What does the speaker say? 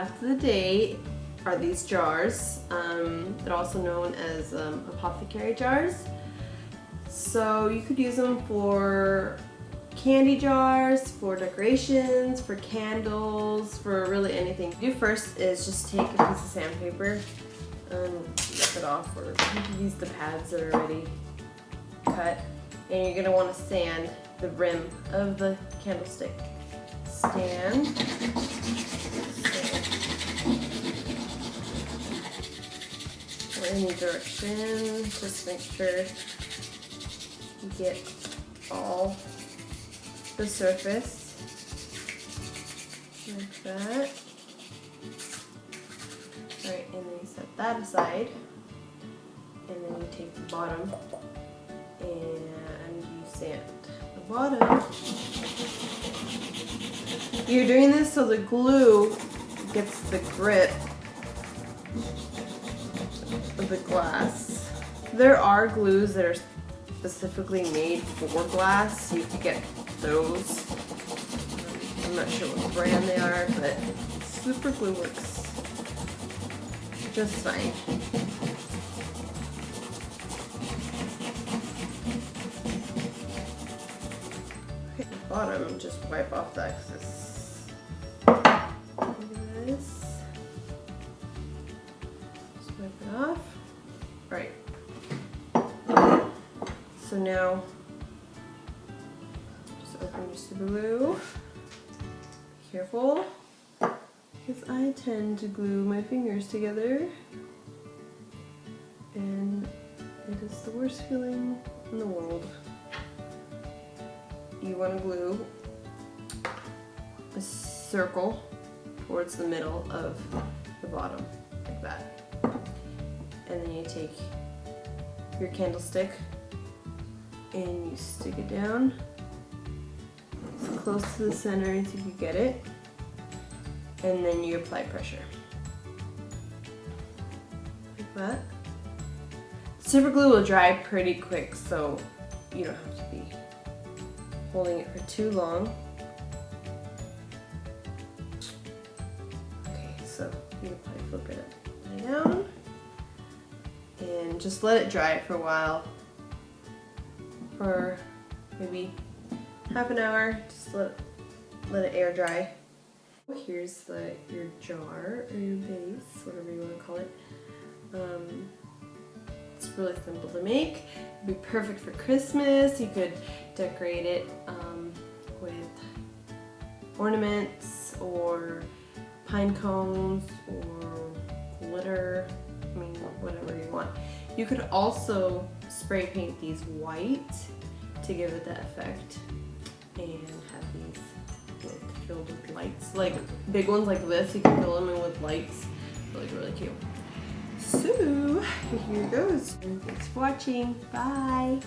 half of the day are these jars. They're also known as apothecary jars. So you could use them for candy jars, for decorations, for candles, for really anything. What you do first is just take a piece of sandpaper, rip it off, or you can use the pads that are already cut, and you're going to want to sand the rim of the candlestick. Stand. Go in any direction, just make sure you get all the surface like that. Alright, and then you set that aside, and then you take the bottom and you sand the bottom. You're doing this so the glue gets the grip of the glass. There are glues that are specifically made for glass. You could get those. I'm not sure what brand they are, but super glue works just fine. Okay, the bottom, just wipe off the excess. Like this. Just wipe it off. Right. So now, just open your super glue. Careful, because I tend to glue my fingers together, and it is the worst feeling in the world. You want to glue a circle towards the middle of the bottom, like that. And then you take your candlestick and you stick it down as close to the center as you can get it, and then you apply pressure like that. Super glue will dry pretty quick, so you don't have to be holding it for too long. Okay, so you can probably flip it upside down and just let it dry for a while, for maybe half an hour. Just let it air dry. Here's your jar or your vase, whatever you want to call it. It's really simple to make. It'd be perfect for Christmas. You could decorate it with ornaments or pine cones or glitter. I mean, whatever you want. You could also spray paint these white to give it that effect, and have these filled with lights. Like big ones like this, you can fill them in with lights. Really cute. So here goes. And thanks for watching. Bye.